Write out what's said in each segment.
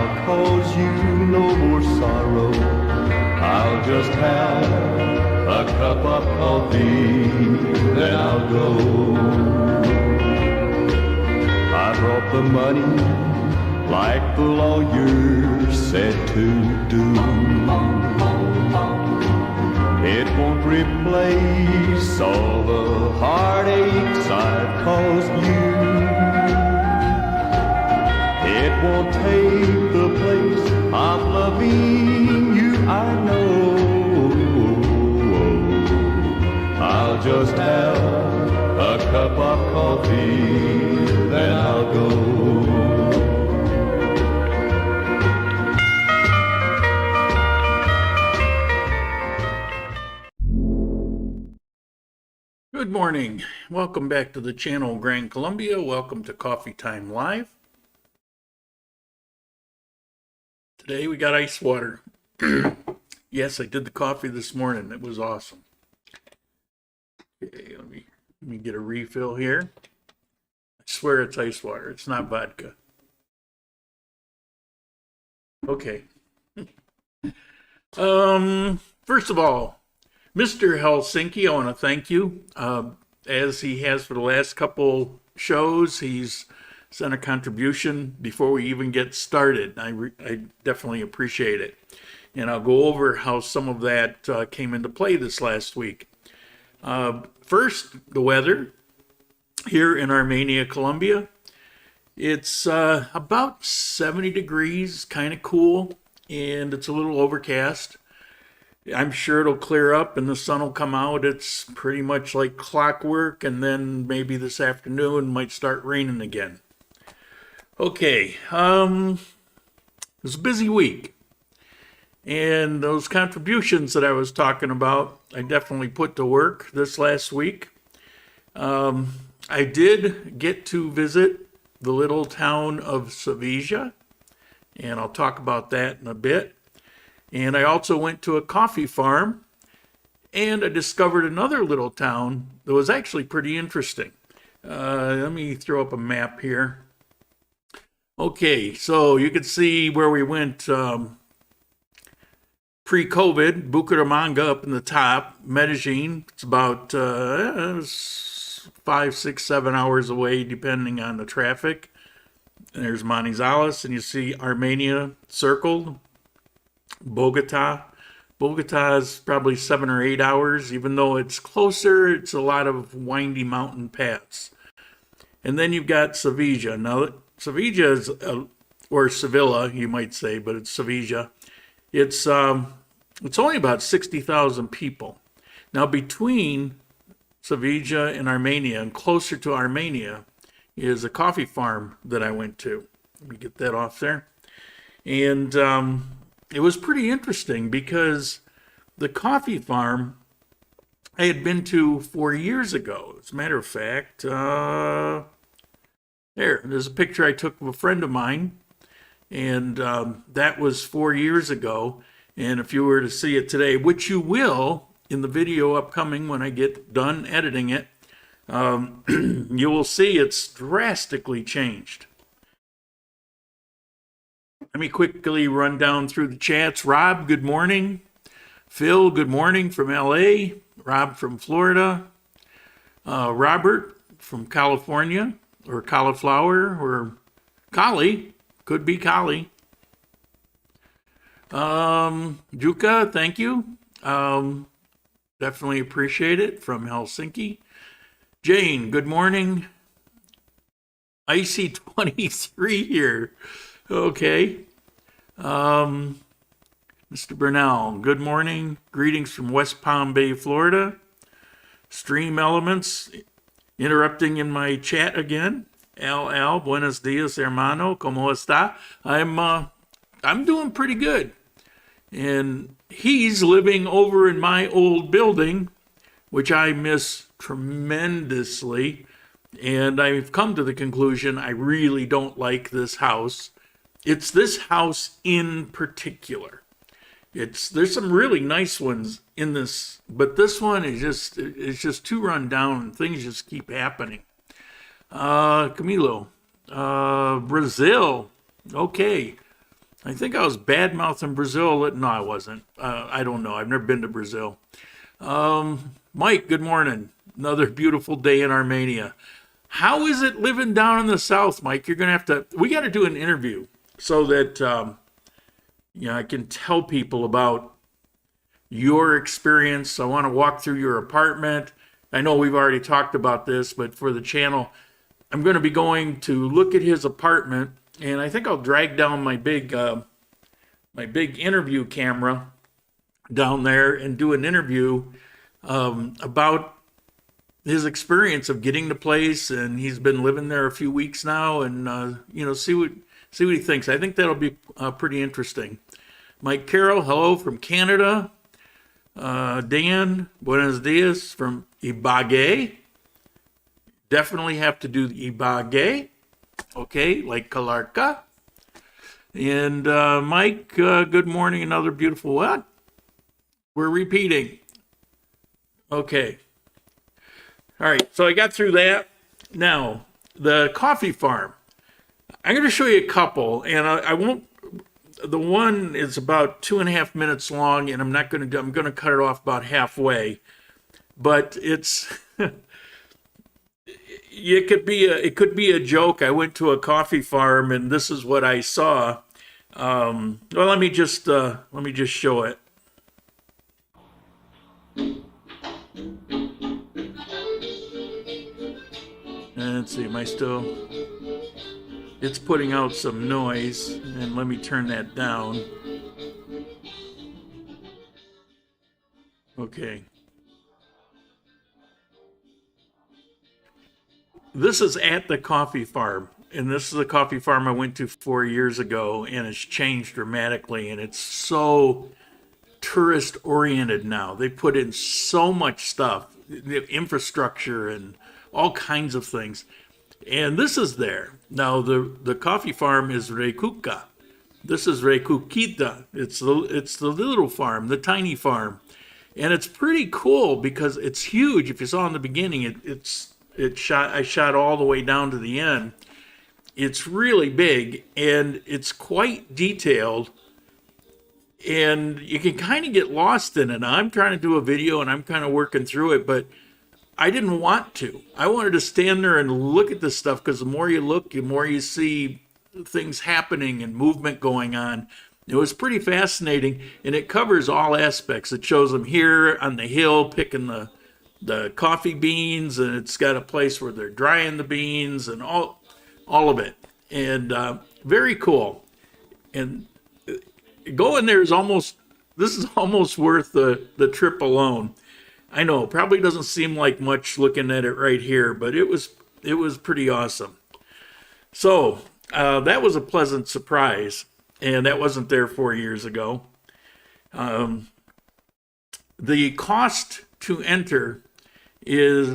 I'll cause you no more sorrow. I'll just have a cup of coffee, then I'll go. I brought the money like the lawyer said to do. It won't replace all the heartaches I've caused you. It won't take the place of loving you, I know. I'll just have a cup of coffee, then I'll go. Good morning. Welcome back to the channel, Grand Colombia. Welcome to Coffee Time Live. Today we got ice water. Yes, I did the coffee this morning. It was awesome. Okay, let me get a refill here. I swear it's ice water. It's not vodka. Okay. First of all, Mr. Helsinki, I want to thank you. As he has for the last couple shows, he's sent a contribution before we even get started. I definitely appreciate it. And I'll go over how some of that came into play this last week. First, the weather here in Armenia, Colombia. It's about 70 degrees, kind of cool, and it's a little overcast. I'm sure it'll clear up and the sun will come out. It's pretty much like clockwork, and then maybe this afternoon might start raining again. Okay, it was a busy week, and those contributions that I was talking about, I definitely put to work this last week. I did get to visit the little town of Sevilla, and I'll talk about that in a bit. And I also went to a coffee farm, and I discovered another little town that was actually pretty interesting. Let me throw up a map here. Okay, so you can see where we went pre-COVID. Bucaramanga up in the top. Medellin, it's about 5, 6, 7 hours away, depending on the traffic. And there's Manizales, and you see Armenia circled. Bogota is probably 7 or 8 hours. Even though it's closer, it's a lot of windy mountain paths. And then you've got Sevilla. Now, Sevilla is, or Sevilla, you might say, but it's Sevilla. It's only about 60,000 people. Now, between Sevilla and Armenia, and closer to Armenia, is a coffee farm that I went to. Let me get that off there. And it was pretty interesting because the coffee farm I had been to 4 years ago. As a matter of fact, there's a picture I took of a friend of mine, and that was 4 years ago. And if you were to see it today, which you will in the video upcoming when I get done editing it, you will see it's drastically changed. Let me quickly run down through the chats. Rob, good morning. Phil, good morning from LA. Rob from Florida. Robert from California, or cauliflower, or Kali. Could be Kali. Juka, thank you. Definitely appreciate it, from Helsinki. Jane, good morning. Icy 23 here. Okay. Mr. Burnell, good morning. Greetings from West Palm Bay, Florida. Stream Elements, interrupting in my chat again. Al, buenos dias, hermano. ¿Cómo está? I'm doing pretty good. And he's living over in my old building, which I miss tremendously. And I've come to the conclusion I really don't like this house. It's this house in particular. There's some really nice ones in this, but this one is just too run down, and things just keep happening. Camilo, Brazil, okay. I think I was bad-mouthing Brazil. No, I wasn't. I don't know. I've never been to Brazil. Mike, good morning. Another beautiful day in Armenia. How is it living down in the South, Mike? You're going to have to, we got to do an interview so that, I can tell people about your experience. I want to walk through your apartment. I know we've already talked about this, but for the channel, I'm going to be going to look at his apartment, and I think I'll drag down my big interview camera down there and do an interview about his experience of getting the place, and he's been living there a few weeks now, and see what he thinks. I think that'll be pretty interesting. Mike Carroll, hello from Canada. Dan, buenos dias from Ibagué. Definitely have to do the Ibagué. Okay, like Calarca. And Mike, good morning. Another beautiful what? We're repeating. Okay. All right, so I got through that. Now, the coffee farm. I'm going to show you a couple, and I won't. The one is about 2.5 minutes long, and I'm going to cut it off about halfway. But it's it could be a joke. I went to a coffee farm, and this is what I saw. Well, let me just show it. Let's see, am I still? It's putting out some noise, and let me turn that down. Okay. This is at the coffee farm, and this is a coffee farm I went to 4 years ago, and it's changed dramatically, and it's so tourist-oriented now. They put in so much stuff, the infrastructure and all kinds of things. And this is there. Now, the coffee farm is Rekuka. This is Rekukita. It's the little farm, the tiny farm. And it's pretty cool because it's huge. If you saw in the beginning, I shot all the way down to the end. It's really big, and it's quite detailed. And you can kind of get lost in it. Now, I'm trying to do a video, and I'm kind of working through it, but I didn't want to. I wanted to stand there and look at this stuff, because the more you look, the more you see things happening and movement going on. It was pretty fascinating, and it covers all aspects. It shows them here on the hill picking the coffee beans, and it's got a place where they're drying the beans and all of it. And very cool. And going there is almost worth the trip alone. I know, probably doesn't seem like much looking at it right here, but it was pretty awesome. So that was a pleasant surprise, and that wasn't there 4 years ago. The cost to enter is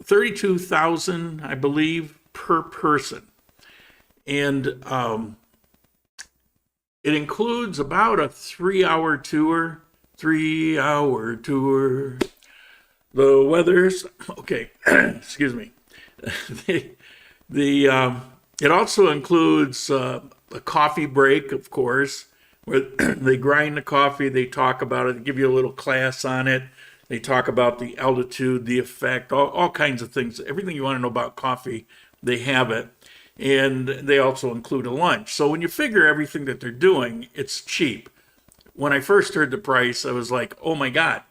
$32,000, I believe, per person, and it includes about a 3-hour tour. 3-hour tour. The weather's okay. Excuse me. It also includes a coffee break, of course, where they grind the coffee. They talk about it. They give you a little class on it. They talk about the altitude, the effect, all kinds of things. Everything you want to know about coffee, they have it. And they also include a lunch. So when you figure everything that they're doing, it's cheap. When I first heard the price, I was like, oh my God.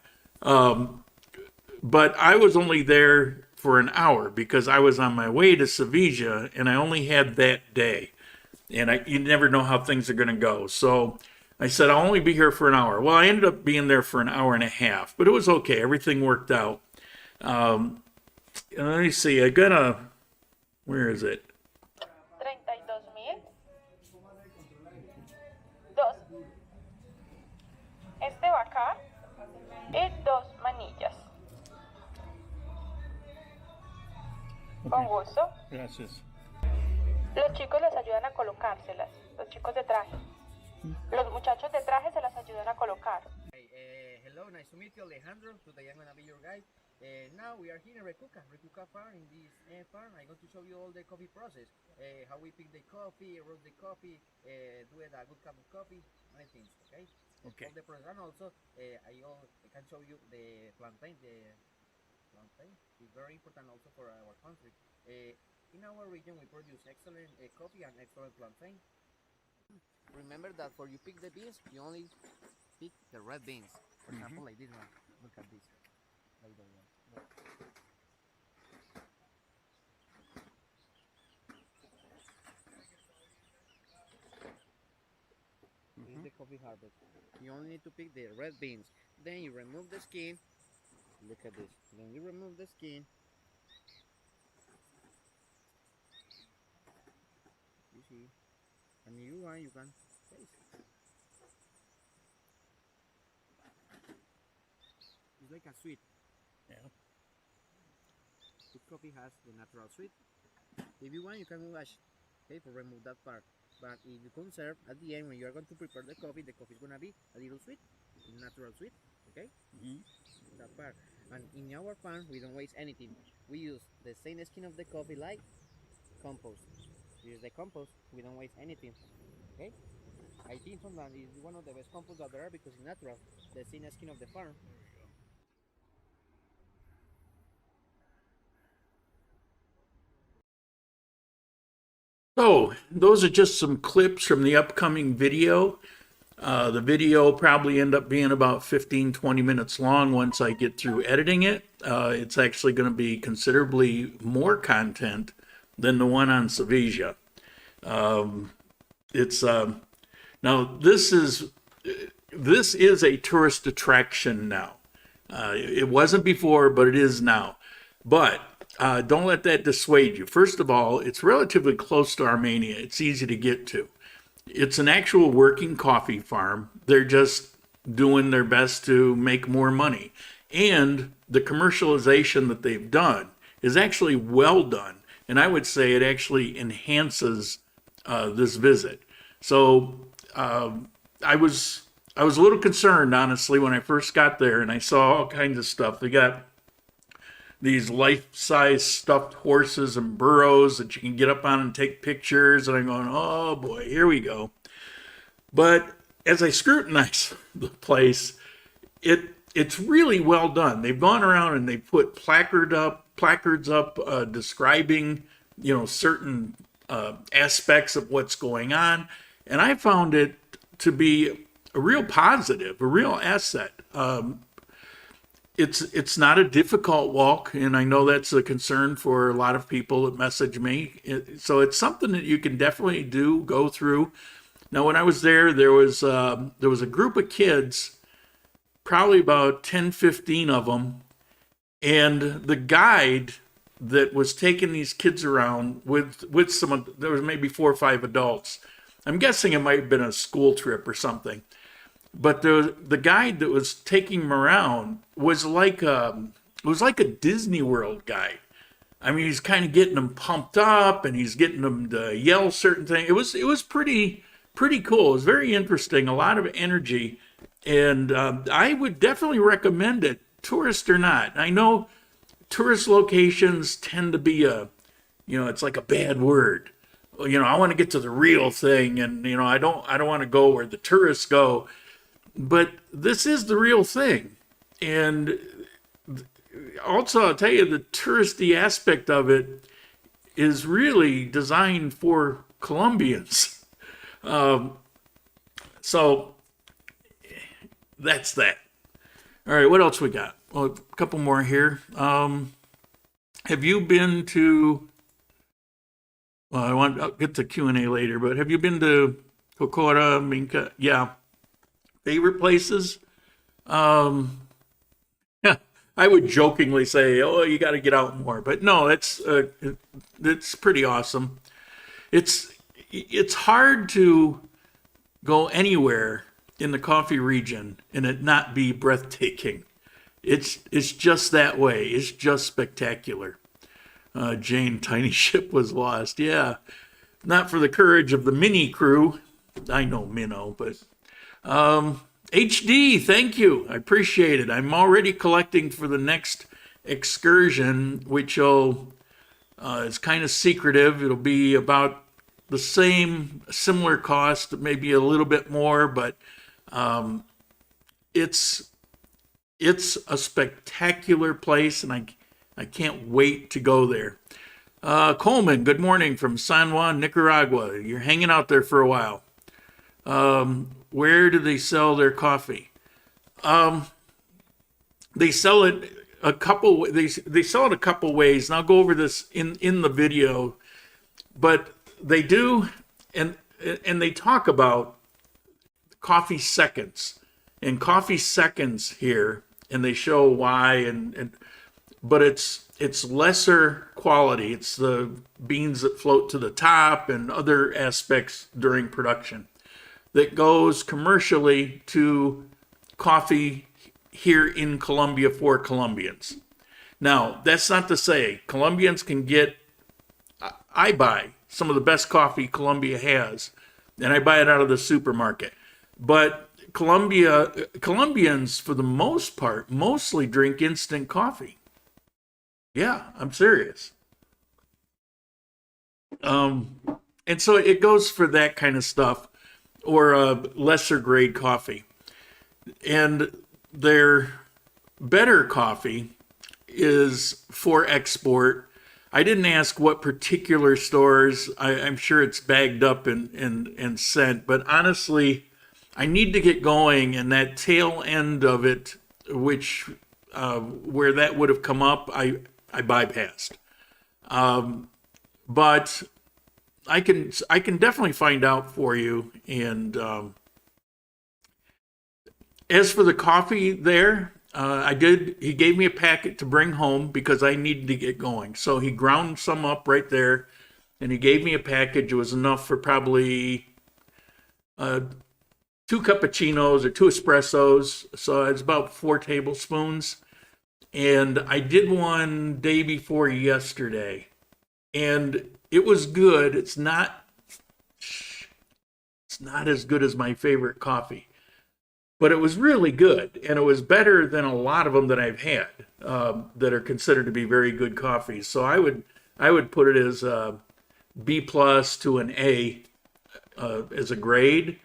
But I was only there for an hour because I was on my way to Sevilla, and I only had that day. And you never know how things are going to go. So I said, I'll only be here for an hour. Well, I ended up being there for an hour and a half, but it was okay. Everything worked out. Let me see. Where is it? 32,000. Dos. Este va acá y 2 manillas. Con gusto. Gracias. Los chicos les ayudan a colocárselas, los chicos de traje. Los muchachos de traje se las ayudan a colocar. Hello, nice to meet you, Alejandro. Today I'm gonna be your guide. Now we are here in Recuca farm. In this farm, I'm going to show you all the coffee process, how we pick the coffee, roast the coffee, do it a good cup of coffee, many things. Okay. Okay. All the process, and also I can show you the plantain. The plantain is very important also for our country. In our region, we produce excellent coffee and excellent plantain. Remember that for you pick the beans, you only pick the red beans. For example, like this one. Look at this. Like that one. Look. This is the coffee harvest. You only need to pick the red beans. Then you remove the skin. Look at this. Then you remove the skin. You see. And you want, you can taste. It's like a sweet. Yeah. The coffee has the natural sweet. If you want, you can wash, okay, for remove that part. But if you conserve, at the end, when you are going to prepare the coffee is going to be a little sweet, natural sweet, okay? That part. And in our farm, we don't waste anything. We use the same skin of the coffee like compost. Use the compost, we don't waste anything, okay? I think sometimes it's one of the best compost that there are because it's natural, the same skin of the farm. So those are just some clips from the upcoming video. The video probably end up being about 15-20 minutes long once I get through editing it. It's actually going to be considerably more content than the one on Sevilla. Now this is a tourist attraction now. It wasn't before, but it is now. But don't let that dissuade you. First of all, it's relatively close to Armenia. It's easy to get to. It's an actual working coffee farm. They're just doing their best to make more money. And the commercialization that they've done is actually well done. And I would say it actually enhances this visit. So I was a little concerned, honestly, when I first got there and I saw all kinds of stuff. They got these life-size stuffed horses and burros that you can get up on and take pictures. And I'm going, oh boy, here we go. But as I scrutinize the place, it's really well done. They've gone around and they put placards up describing, certain aspects of what's going on. And I found it to be a real positive, a real asset. It's not a difficult walk, and I know that's a concern for a lot of people that message me. So it's something that you can definitely go through. Now, when I was there, there was a group of kids, probably about 10, 15 of them, and the guide that was taking these kids around with there was maybe 4 or 5 adults. I'm guessing it might have been a school trip or something. But the guide that was taking them around was like a Disney World guide. I mean, he's kind of getting them pumped up, and he's getting them to yell certain things. It was pretty cool. It was very interesting. A lot of energy, and I would definitely recommend it, tourist or not. I know tourist locations tend to be it's like a bad word. I want to get to the real thing, and I don't want to go where the tourists go. But this is the real thing. And also, I'll tell you, the touristy aspect of it is really designed for Colombians. So that's that. All right, what else we got? Well, a couple more here. Have you been to... Well, I'll get to Q&A later, but have you been to Cocora, Minca? Yeah. Favorite places? Yeah, I would jokingly say, oh, you got to get out more. But no, it's pretty awesome. It's hard to go anywhere in the coffee region and it not be breathtaking. It's just that way. It's just spectacular. Jane, tiny ship was lost. Yeah, not for the courage of the mini crew. I know minnow, but HD, thank you. I appreciate it. I'm already collecting for the next excursion, which is kind of secretive. It'll be about the similar cost, maybe a little bit more, but it's a spectacular place, and I can't wait to go there. Coleman, good morning from San Juan, Nicaragua. You're hanging out there for a while. Where do they sell their coffee? They sell it a couple. They sell it a couple ways, and I'll go over this in the video. But they do, and they talk about coffee seconds and coffee seconds here, and they show why. But it's lesser quality. It's the beans that float to the top and other aspects during production that goes commercially to coffee here in Colombia for Colombians. Now, that's not to say Colombians can get, I buy some of the best coffee Colombia has, and I buy it out of the supermarket. But Colombians, for the most part, mostly drink instant coffee. Yeah, I'm serious. And so it goes for that kind of stuff, or lesser grade coffee. And their better coffee is for export. I didn't ask what particular stores. I'm sure it's bagged up and sent, but honestly, I need to get going, and that tail end of it, which where that would have come up, I bypassed. But I can definitely find out for you. And as for the coffee there, he gave me a packet to bring home because I needed to get going. So he ground some up right there, and he gave me a package. It was enough for probably 2 cappuccinos or 2 espressos. So it's about 4 tablespoons. And I did one day before yesterday, and it was good. It's not as good as my favorite coffee, but it was really good, and it was better than a lot of them that I've had that are considered to be very good coffees. So I would put it as a B+ to an A as a grade,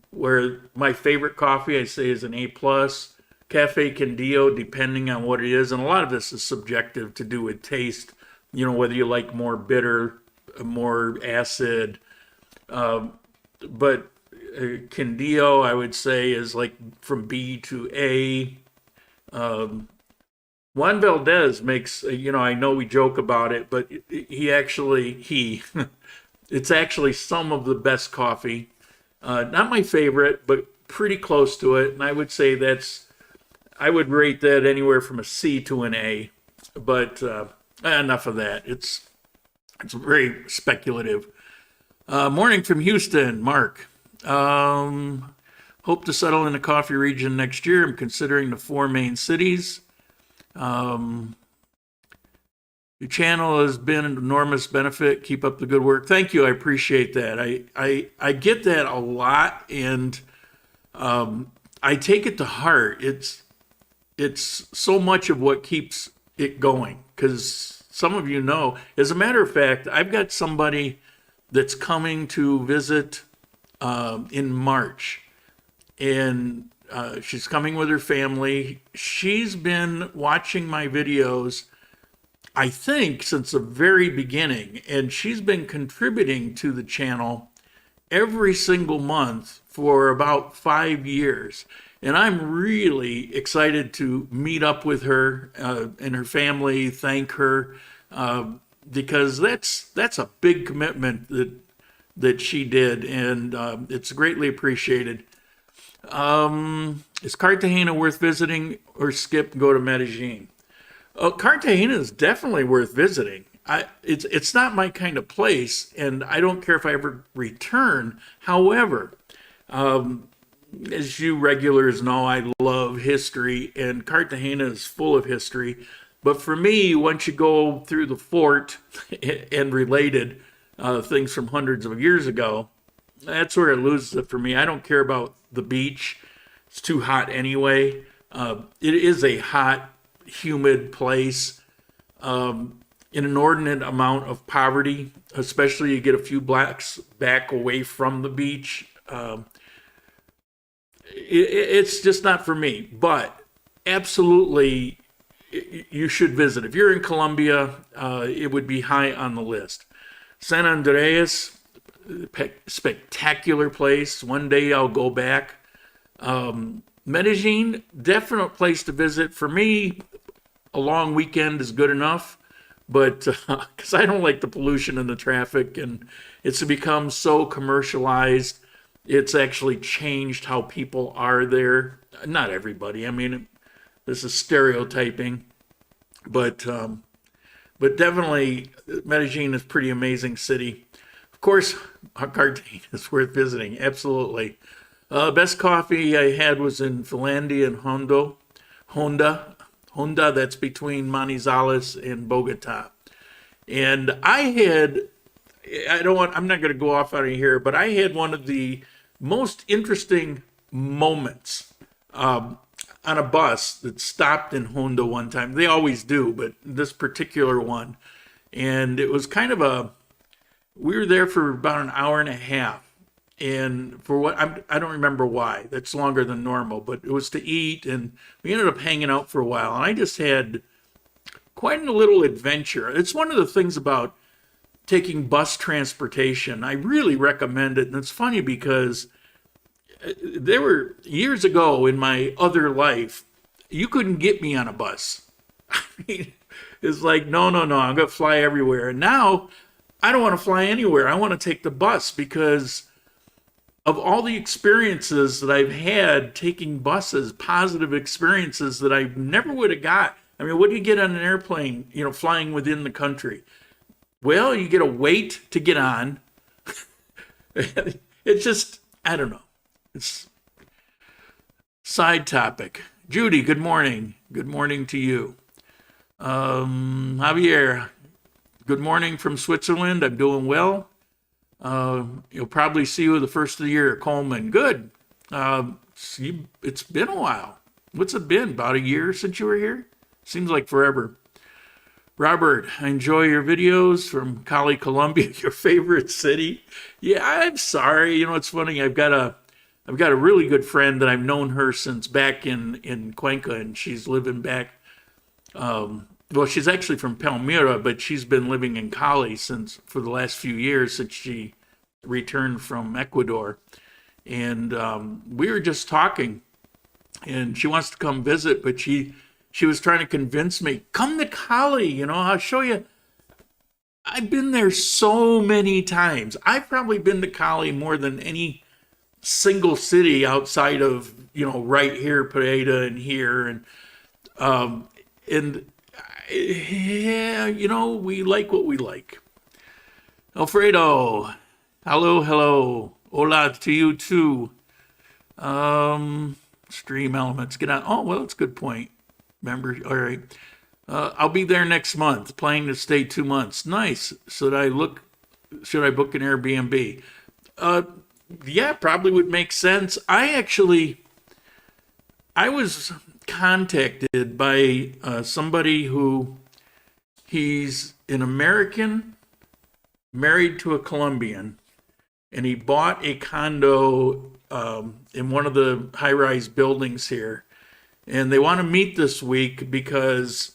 where my favorite coffee I say is an A+. Cafe Candio, depending on what it is, and a lot of this is subjective to do with taste, whether you like more bitter, more acid, but Candio, I would say, is like from B to A. Juan Valdez makes, I know we joke about it, but it's actually some of the best coffee. Not my favorite, but pretty close to it, and I would say I would rate that anywhere from a C to an A, but enough of that. It's very speculative. Morning from Houston, Mark. Hope to settle in the coffee region next year. I'm considering the 4 main cities. Your channel has been an enormous benefit. Keep up the good work. Thank you. I appreciate that. I get that a lot, and I take it to heart. It's so much of what keeps it going, because some of you know, as a matter of fact, I've got somebody that's coming to visit in March, and she's coming with her family. She's been watching my videos, I think, since the very beginning, and she's been contributing to the channel every single month for about 5 years. And I'm really excited to meet up with her and her family, thank her, because that's a big commitment that she did, and it's greatly appreciated. Is Cartagena worth visiting, or skip and go to Medellin? Cartagena is definitely worth visiting. It's not my kind of place, and I don't care if I ever return. However, as you regulars know, I love history, and Cartagena is full of history. But for me, once you go through the fort and related things from hundreds of years ago, that's where it loses it for me. I don't care about the beach. It's too hot anyway. It is a hot humid place, an inordinate amount of poverty, especially you get a few blocks back away from the beach. It's just not for me, but absolutely you should visit. If you're in Colombia, it would be high on the list. San Andreas, spectacular place. One day I'll go back. Medellin, definite place to visit. For me, a long weekend is good enough, but because I don't like the pollution and the traffic, and it's become so commercialized, it's actually changed how people are there. Not everybody. I mean, this is stereotyping, but definitely Medellin is a pretty amazing city. Of course, Cartagena is worth visiting. Absolutely. Best coffee I had was in Finlandia and Honda. That's between Manizales and Bogota. And I'm not going to go off out of here, but I had one of the most interesting moments on a bus that stopped in Honda one time. They always do, but this particular one. And it was kind of we were there for about an hour and a half. And for what, I don't remember why. That's longer than normal, but it was to eat, and we ended up hanging out for a while. And I just had quite a little adventure. It's one of the things about taking bus transportation. I really recommend it. And it's funny because there were years ago in my other life, you couldn't get me on a bus. I mean, it's like, no, I'm going to fly everywhere. And now I don't want to fly anywhere. I want to take the bus because of all the experiences that I've had taking buses, positive experiences that I never would have got. I mean, what do you get on an airplane, flying within the country? Well, you get a wait to get on. It's just, I don't know. It's side topic. Judy, good morning. Good morning to you. Javier, good morning from Switzerland. I'm doing well. You'll probably see you the first of the year at Coleman. Good. It's been a while. What's it been? About a year since you were here? Seems like forever. Robert, I enjoy your videos from Cali, Colombia, your favorite city. Yeah, I'm sorry. It's funny. I've got a really good friend that I've known her since back in Cuenca, and she's living back. Well, she's actually from Palmyra, but she's been living in Cali for the last few years since she returned from Ecuador. And we were just talking, and she wants to come visit, but she was trying to convince me, come to Cali, I'll show you. I've been there so many times. I've probably been to Cali more than any single city outside of, right here, Pereira and here. And yeah, we like what we like. Alfredo, hello. Hola to you too. Stream elements, get on. Oh, well, that's a good point. Remember, all right. I'll be there next month, planning to stay 2 months. Nice. Should I book an Airbnb? Yeah, probably would make sense. I was contacted by somebody who he's an American married to a Colombian, and he bought a condo in one of the high-rise buildings here, and they want to meet this week because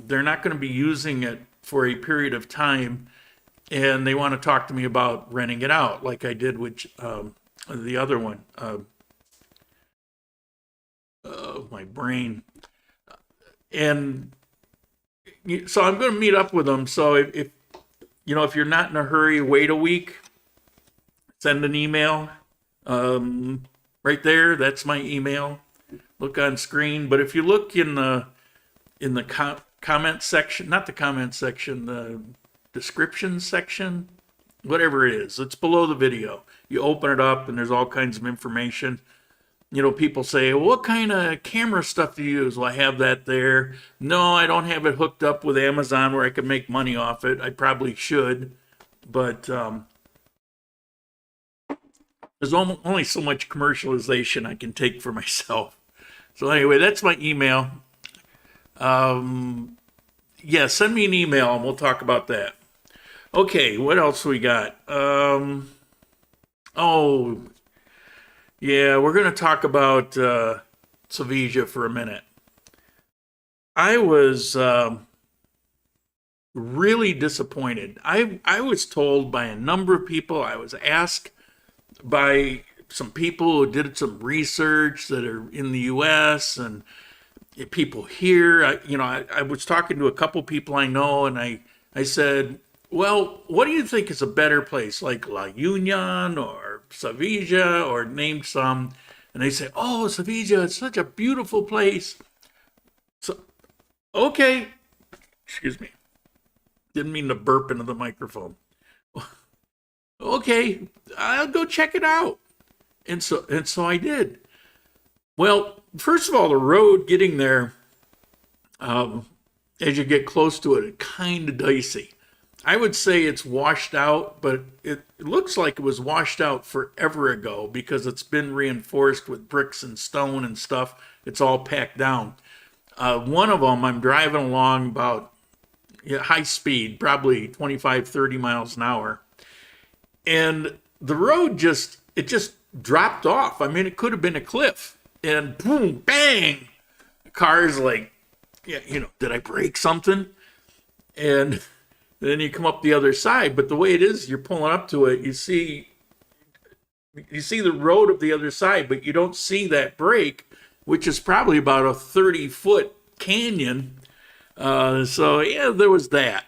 they're not going to be using it for a period of time, and they want to talk to me about renting it out like I did with the other one. My brain. And so I'm going to meet up with them. So if you're not in a hurry, wait a week, send an email. Right there, that's my email. Look on screen. But if you look in the comment section, not the comment section, the description section, whatever it is, it's below the video. You open it up and there's all kinds of information. People say, well, what kind of camera stuff do you use? Well, I have that there. No, I don't have it hooked up with Amazon where I can make money off it. I probably should, but there's only so much commercialization I can take for myself. So anyway, that's my email. Yeah, send me an email and we'll talk about that. Okay, what else we got? Oh, yeah, we're going to talk about Sevilla for a minute. I was really disappointed. I was told by a number of people, I was asked by some people who did some research that are in the U.S. and people here. I was talking to a couple people I know, and I said, well, what do you think is a better place, like La Union or Sevilla, or name some? And they say, oh, Sevilla, it's such a beautiful place. So, okay, excuse me. Didn't mean to burp into the microphone. Okay, I'll go check it out. And so I did. Well, first of all, the road getting there, as you get close to it, it's kind of dicey. I would say it's washed out, but it looks like it was washed out forever ago because it's been reinforced with bricks and stone and stuff. It's all packed down. One of them, I'm driving along about high speed, probably 25, 30 miles an hour. And the road just dropped off. I mean, it could have been a cliff. And boom, bang! The car's like, yeah, did I break something? And then you come up the other side. But the way it is, you're pulling up to it, you see the road of the other side, but you don't see that break, which is probably about a 30-foot canyon. So yeah, there was that.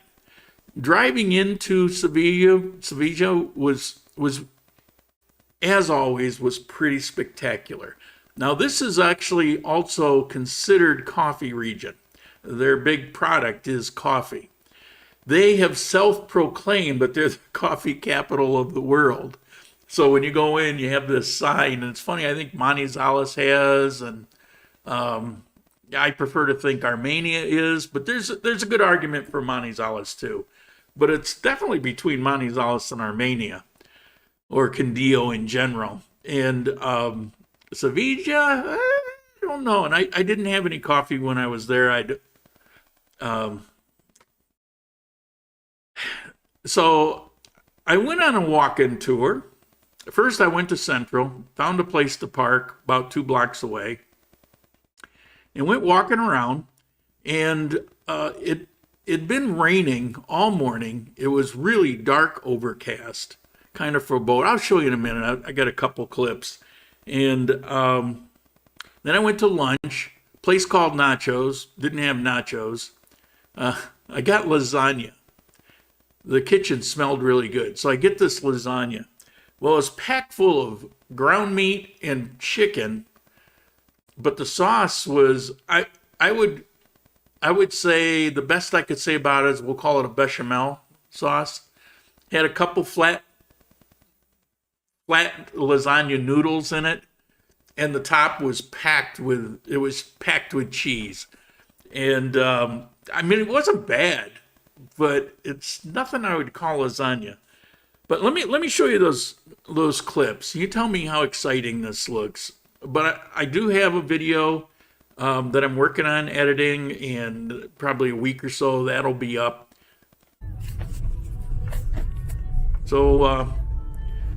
Driving into Sevilla was as always was pretty spectacular. Now this is actually also considered coffee region. Their big product is coffee. They have self-proclaimed that they're the coffee capital of the world. So when you go in, you have this sign, and it's funny, I think Manizales has, and I prefer to think Armenia is, but there's a good argument for Manizales too. But it's definitely between Manizales and Armenia, or Quindío in general. And Sevilla, I don't know. And I didn't have any coffee when I was there. So I went on a walk-in tour. First, I went to Central, found a place to park about 2 blocks away, and went walking around. And it'd been raining all morning. It was really dark, overcast, kind of forebode. I'll show you in a minute. I got a couple clips. And then I went to lunch, place called Nachos. Didn't have nachos. I got lasagna. The kitchen smelled really good. So I get this lasagna. Well, it's packed full of ground meat and chicken, but the sauce was, I would say the best I could say about it is, we'll call it a bechamel sauce. Had a couple flat lasagna noodles in it, and the top was packed with cheese. And I mean, it wasn't bad, but it's nothing I would call lasagna. But let me show you those clips. You tell me how exciting this looks. But I do have a video that I'm working on editing, and probably a week or so that'll be up. So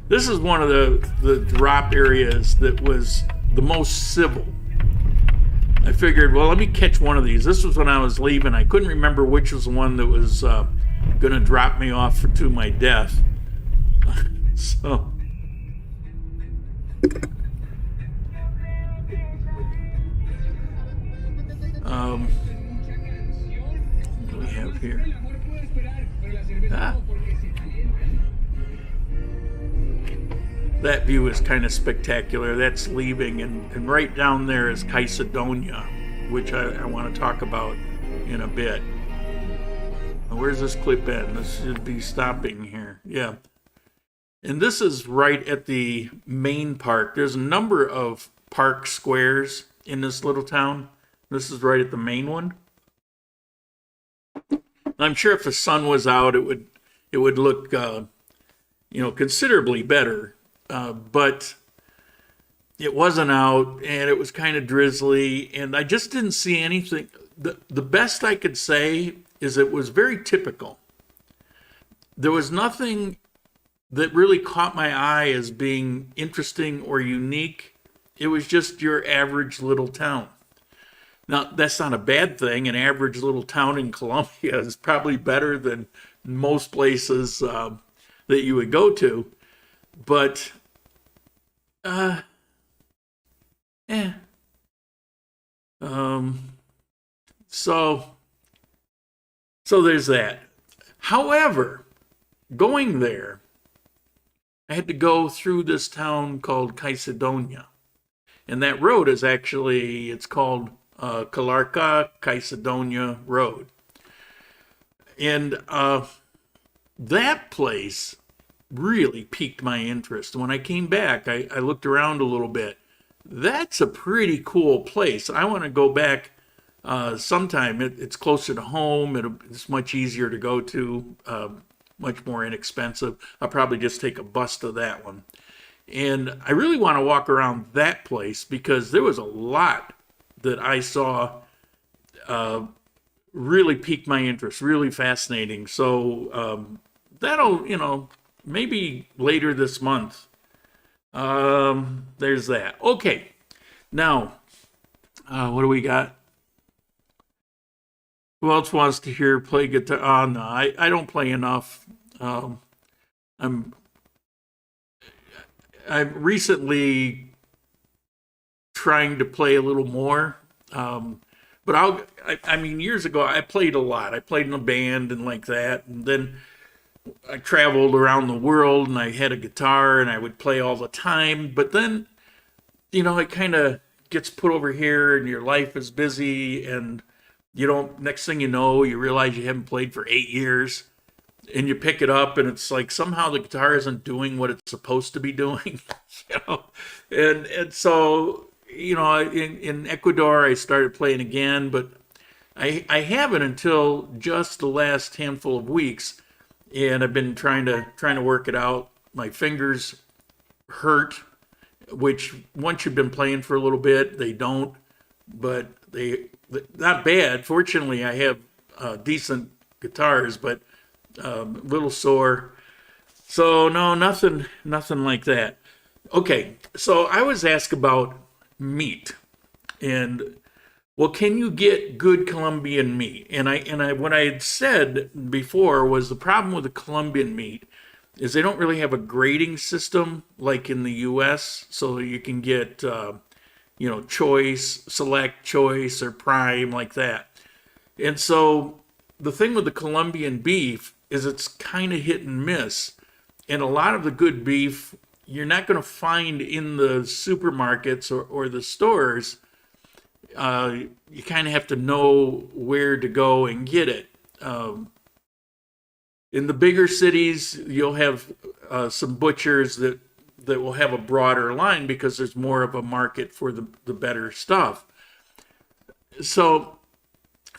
this is one of the drop areas that was the most civil. I figured, well, let me catch one of these. This was when I was leaving. I couldn't remember which was the one that was going to drop me off to my death. So what do we have here? That view is kind of spectacular. That's leaving, and right down there is Caicedonia, which I want to talk about in a bit. Where's this clip end? This should be stopping here. Yeah. And this is right at the main park. There's a number of park squares in this little town. This is right at the main one. I'm sure if the sun was out, it would look, considerably better. But it wasn't out, and it was kind of drizzly, and I just didn't see anything. The best I could say is it was very typical. There was nothing that really caught my eye as being interesting or unique. It was just your average little town. Now, that's not a bad thing. An average little town in Colombia is probably better than most places that you would go to. But, eh. So there's that. However, going there, I had to go through this town called Caicedonia. And that road is actually, it's called Calarca Caicedonia Road. And that place really piqued my interest. When I came back, I looked around a little bit. That's a pretty cool place. I want to go back sometime. It's closer to home. It's much easier to go to, much more inexpensive. I'll probably just take a bus to that one. And I really want to walk around that place because there was a lot that I saw really piqued my interest, really fascinating. So that'll, maybe later this month. There's that. Okay. Now, what do we got? Who else wants to hear play guitar? Oh, no, I don't play enough. I'm recently trying to play a little more. But I mean, years ago, I played a lot. I played in a band and like that. And then I traveled around the world and I had a guitar and I would play all the time. But then, it kind of gets put over here and your life is busy and next thing you know, you realize you haven't played for 8 years and you pick it up and it's like somehow the guitar isn't doing what it's supposed to be doing, And so, in Ecuador, I started playing again, but I haven't until just the last handful of weeks. And I've been trying to work it out. My fingers hurt, which once you've been playing for a little bit, they don't, but they not bad. Fortunately, I have decent guitars, but a little sore. So no, nothing like that. Okay, so I was asked about meat, and well, can you get good Colombian meat? And what I had said before was the problem with the Colombian meat is they don't really have a grading system like in the U.S. So you can get, choice, select, choice, or prime like that. And so the thing with the Colombian beef is it's kind of hit and miss. And a lot of the good beef you're not going to find in the supermarkets or the stores. You kind of have to know where to go and get it. In the bigger cities, you'll have some butchers that will have a broader line because there's more of a market for the better stuff. So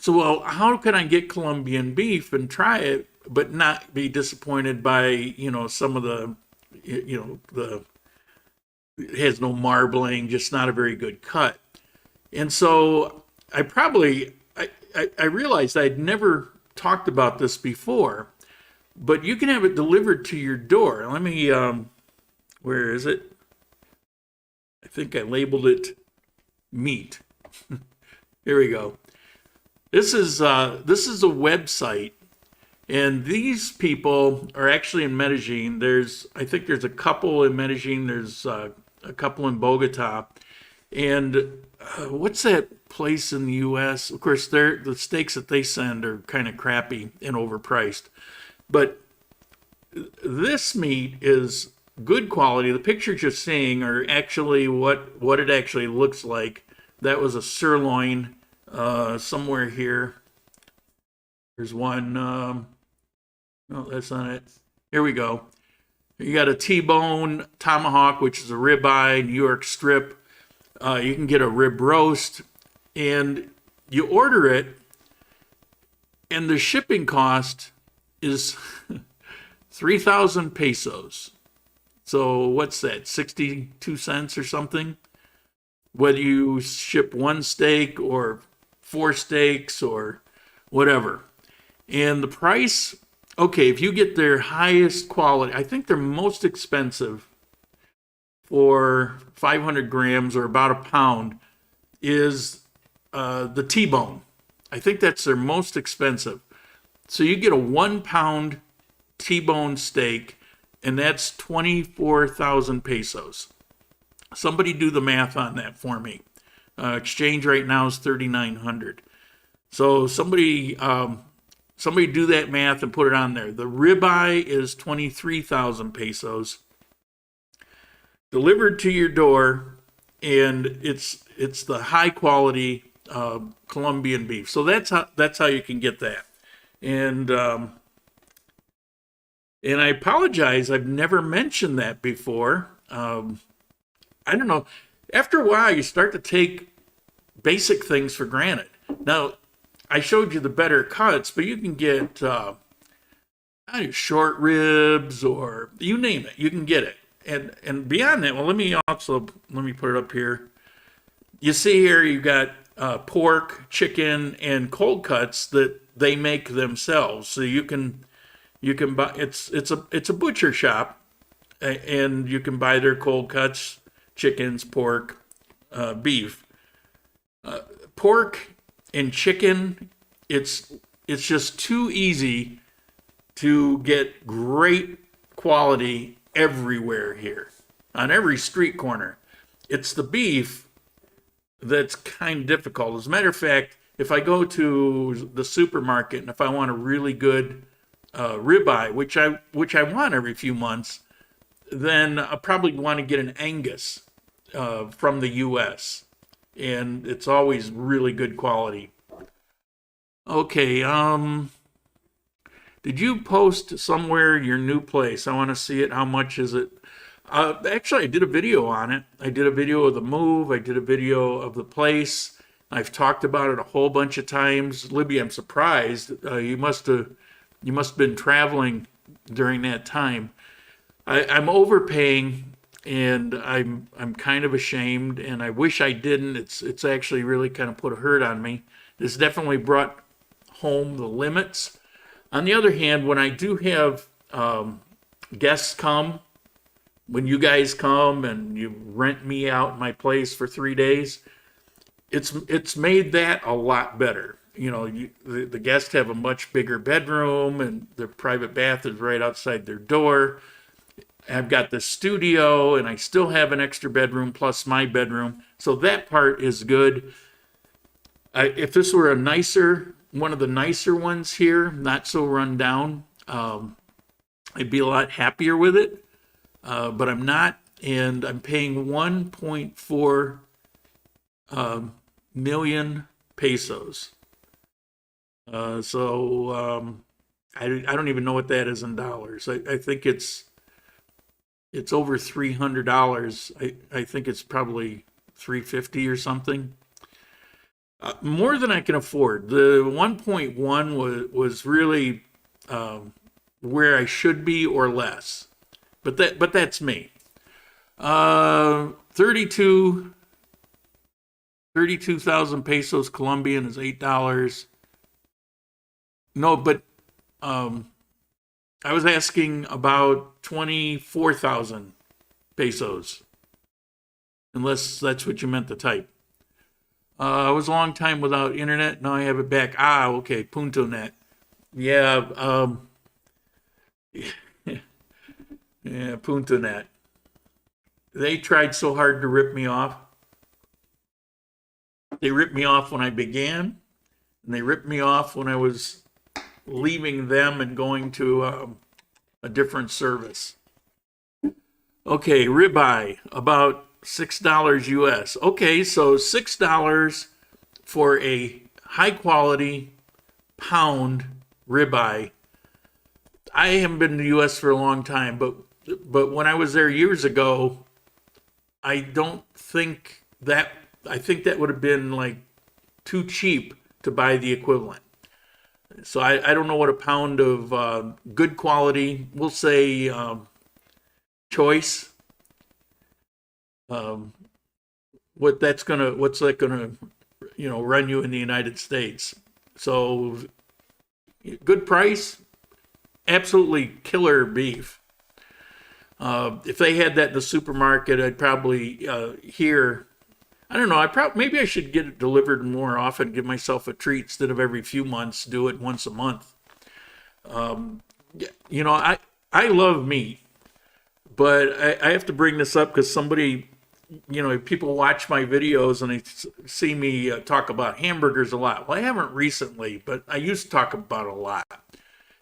well, how can I get Colombian beef and try it, but not be disappointed by, some of the, it has no marbling, just not a very good cut. And so I realized I'd never talked about this before, but you can have it delivered to your door. Let me, where is it? I think I labeled it meat. Here we go. This is a website, and these people are actually in Medellin. I think there's a couple in Medellin. There's a couple in Bogota, and what's that place in the U.S.? Of course, the steaks that they send are kind of crappy and overpriced, but this meat is good quality. The pictures you're seeing are actually what it actually looks like. That was a sirloin. Somewhere here. There's one. No, that's not it. Here we go. You got a T-bone tomahawk, which is a ribeye, New York strip. You can get a rib roast, and you order it, and the shipping cost is 3,000 pesos. So what's that? 62 cents or something? whether you ship one steak or 4 steaks or whatever. And the price, okay, if you get their highest quality, I think they're most expensive for 500 grams or about a pound is the T-bone. I think that's their most expensive. So you get a 1 pound T-bone steak, and that's 24,000 pesos. Somebody do the math on that for me. Exchange right now is 3,900. So somebody do that math and put it on there. The ribeye is 23,000 pesos. Delivered to your door, and it's the high quality Colombian beef. So that's how you can get that. And I apologize, I've never mentioned that before. I don't know. After a while, you start to take basic things for granted. Now, I showed you the better cuts, but you can get short ribs or you name it, you can get it. And beyond that, well, let me put it up here. You see here, you got pork, chicken, and cold cuts that they make themselves. So you can buy. It's a butcher shop, and you can buy their cold cuts, chickens, pork, beef, pork and chicken. It's just too easy to get great quality everywhere here, on every street corner. It's the beef that's kind of difficult. As a matter of fact, if I go to the supermarket and if I want a really good ribeye, which I want every few months, then I probably want to get an Angus from the U.S. and it's always really good quality. Okay, did you post somewhere your new place? I want to see it. How much is it? Actually, I did a video on it. I did a video of the move. I did a video of the place. I've talked about it a whole bunch of times. Libby, I'm surprised. You must have been traveling during that time. I'm overpaying, and I'm kind of ashamed, and I wish I didn't. It's actually really kind of put a hurt on me. This definitely brought home the limits. On the other hand, when I do have guests come, when you guys come and you rent me out my place for 3 days, it's made that a lot better. You know, the guests have a much bigger bedroom, and their private bath is right outside their door. I've got the studio, and I still have an extra bedroom plus my bedroom, so that part is good. If this were one of the nicer ones here, not so run down, I'd be a lot happier with it. But I'm not, and I'm paying 1.4 million pesos. So I don't even know what that is in dollars. I think it's over $300. I think it's probably 350 or something. More than I can afford. The 1.1 was really where I should be or less. But that's me. 32,000 pesos Colombian is $8. No, but I was asking about 24,000 pesos. Unless that's what you meant to type. I was a long time without internet. Now I have it back. Okay. Punto net. Yeah. Yeah, Punto net. They tried so hard to rip me off. They ripped me off when I began, and they ripped me off when I was leaving them and going to a different service. Okay, ribeye, about $6 US. Okay, so $6 for a high quality pound ribeye. I haven't been to the U.S. for a long time, but when I was there years ago, I think that would have been like too cheap to buy the equivalent. So I don't know what a pound of good quality, we'll say choice, what's that gonna, run you in the United States. So good price, absolutely killer beef. If they had that in the supermarket, I'd probably hear. I don't know. Maybe I should get it delivered more often. Give myself a treat instead of every few months. Do it once a month. I love meat, but I have to bring this up because somebody, people watch my videos and they see me talk about hamburgers a lot. Well, I haven't recently, but I used to talk about it a lot.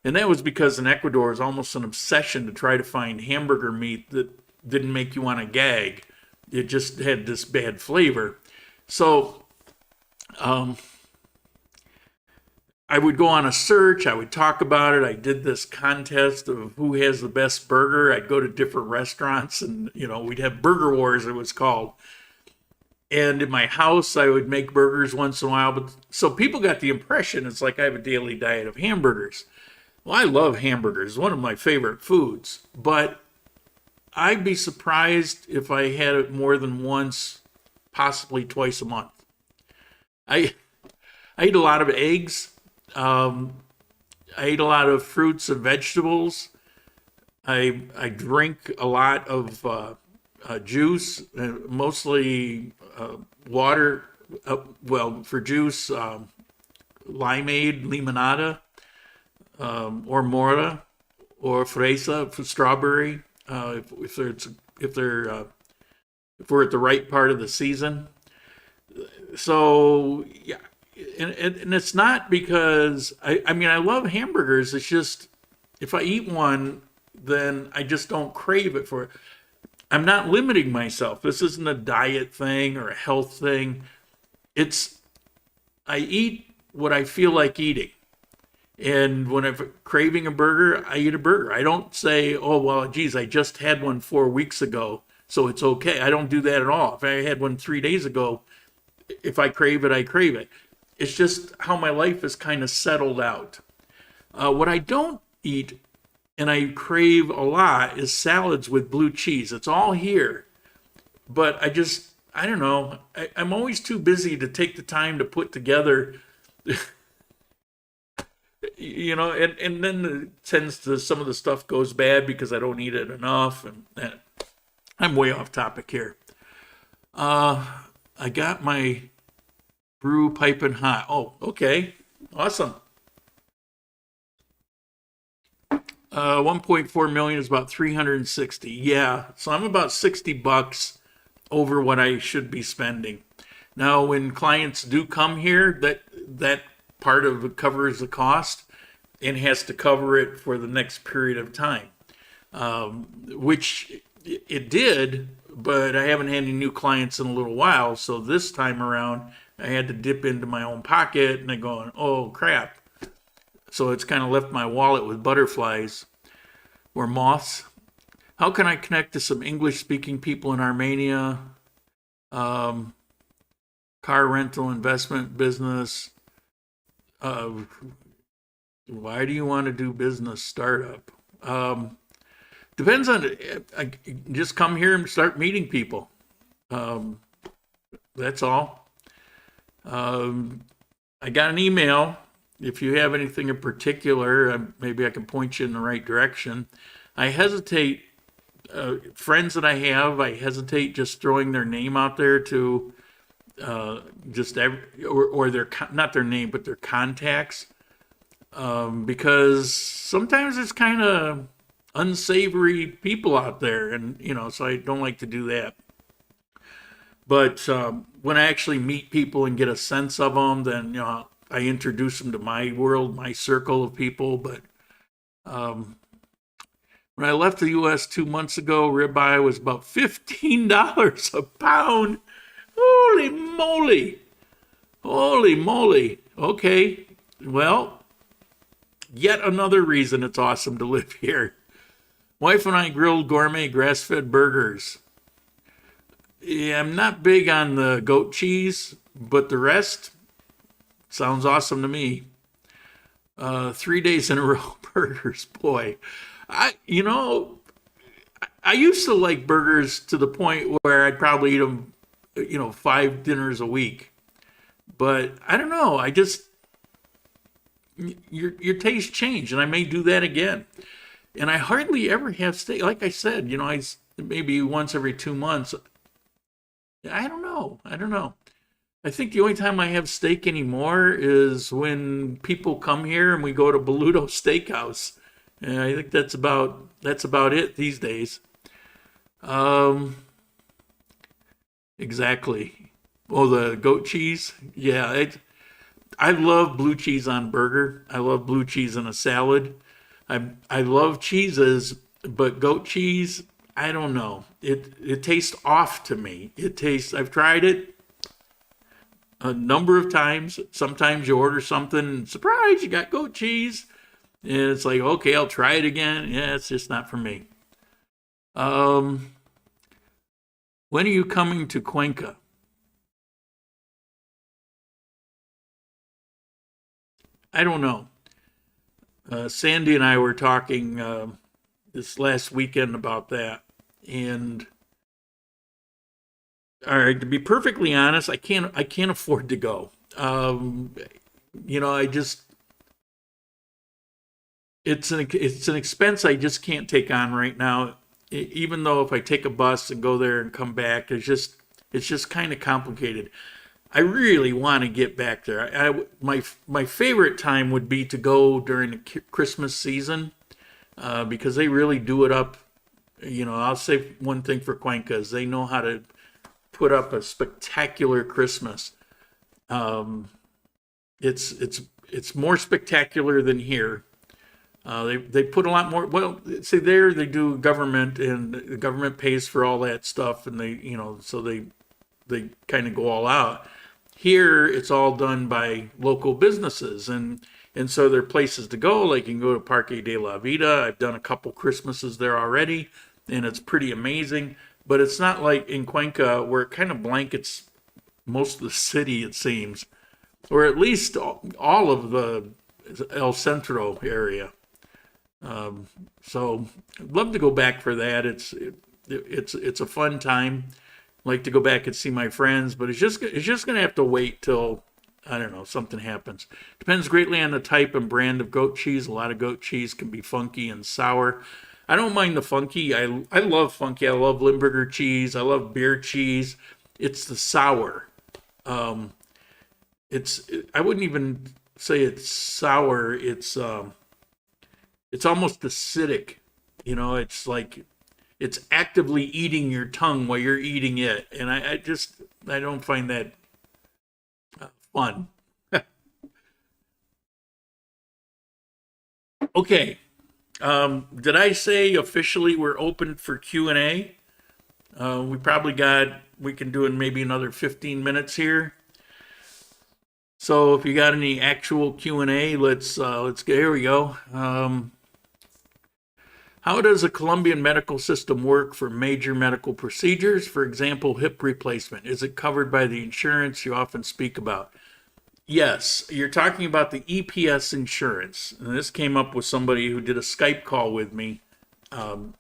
And that was because in Ecuador, it's almost an obsession to try to find hamburger meat that didn't make you want to gag. It just had this bad flavor. So I would go on a search. I would talk about it. I did this contest of who has the best burger. I'd go to different restaurants and, we'd have burger wars, it was called. And in my house, I would make burgers once in a while. But so people got the impression it's like I have a daily diet of hamburgers. Well, I love hamburgers, one of my favorite foods, but I'd be surprised if I had it more than once, possibly twice a month. I eat a lot of eggs. I eat a lot of fruits and vegetables. I drink a lot of juice, mostly water. For juice, limeade, limonada. Or mora, or fresa, for strawberry, if we're at the right part of the season. So yeah, and it's not because I mean I love hamburgers. It's just if I eat one, then I just don't crave it for it. I'm not limiting myself. This isn't a diet thing or a health thing. I eat what I feel like eating. And when I'm craving a burger, I eat a burger. I don't say, oh, well, geez, I just had one 4 weeks ago, so it's okay. I don't do that at all. If I had one 3 days ago, if I crave it, I crave it. It's just how my life is kind of settled out. What I don't eat, and I crave a lot, is salads with blue cheese. It's all here. But I don't know. I'm always too busy to take the time to put together... and then some of the stuff goes bad because I don't eat it enough, and I'm way off topic here. I got my brew piping hot. Oh, okay, awesome. 1.4 million is about 360. Yeah, so I'm about $60 over what I should be spending. Now, when clients do come here, that part of it covers the cost and has to cover it for the next period of time, which it did, but I haven't had any new clients in a little while. So this time around, I had to dip into my own pocket and I'm going, oh crap. So it's kind of left my wallet with butterflies or moths. How can I connect to some English-speaking people in Armenia? Car rental, investment, business. Why do you want to do business startup? Depends on, just come here and start meeting people. That's all. I got an email. If you have anything in particular, maybe I can point you in the right direction. I hesitate, friends that I hesitate just throwing their name out there to or their, not their name, but their contacts. Because sometimes it's kind of unsavory people out there, and so I don't like to do that. But when I actually meet people and get a sense of them, then I introduce them to my world, my circle of people. But when I left the U.S. 2 months ago, ribeye was about $15 a pound. Holy moly! Holy moly! Okay, well. Yet another reason it's awesome to live here. Wife and I grilled gourmet grass-fed burgers. Yeah, I'm not big on the goat cheese, but the rest sounds awesome to me. 3 days in a row burgers, boy. I used to like burgers to the point where I'd probably eat them 5 dinners a week. But I don't know. I just, your taste changed, and I may do that again. And I hardly ever have steak. Like I said, maybe once every 2 months. I don't know. I think the only time I have steak anymore is when people come here and we go to Boluto Steakhouse. And I think that's about it these days. Exactly. Oh, the goat cheese. Yeah, I love blue cheese on burger. I love blue cheese in a salad. I love cheeses, but goat cheese, I don't know. It tastes off to me. I've tried it a number of times. Sometimes you order something, surprise, you got goat cheese. And it's like, okay, I'll try it again. Yeah, it's just not for me. When are you coming to Cuenca? I don't know. Sandy and I were talking this last weekend about that. And all right, to be perfectly honest, I can't afford to go. It's an expense I just can't take on right now. Even though if I take a bus and go there and come back, it's just kind of complicated. I really want to get back there. My favorite time would be to go during the Christmas season because they really do it up. I'll say one thing for Cuenca is they know how to put up a spectacular Christmas. It's more spectacular than here. They put a lot more. Well, see there they do government, and the government pays for all that stuff, and so they kind of go all out. Here it's all done by local businesses, and so there are places to go. Like you can go to Parque de la Vida. I've done a couple Christmases there already, and it's pretty amazing. But it's not like in Cuenca where it kind of blankets most of the city, it seems, or at least all of the El Centro area. So I'd love to go back for that. It's a fun time. I'd like to go back and see my friends, but it's just going to have to wait till, I don't know, something happens. Depends greatly on the type and brand of goat cheese. A lot of goat cheese can be funky and sour. I don't mind the funky. I love funky. I love Limburger cheese. I love beer cheese. It's the sour. I wouldn't even say it's sour. It's almost acidic. It's like it's actively eating your tongue while you're eating it. And I don't find that fun. Okay. Did I say officially we're open for Q&A? We can do it in maybe another 15 minutes here. So if you got any actual Q&A, let's get, here we go. How does a Colombian medical system work for major medical procedures? For example, hip replacement. Is it covered by the insurance you often speak about? Yes, you're talking about the EPS insurance. And this came up with somebody who did a Skype call with me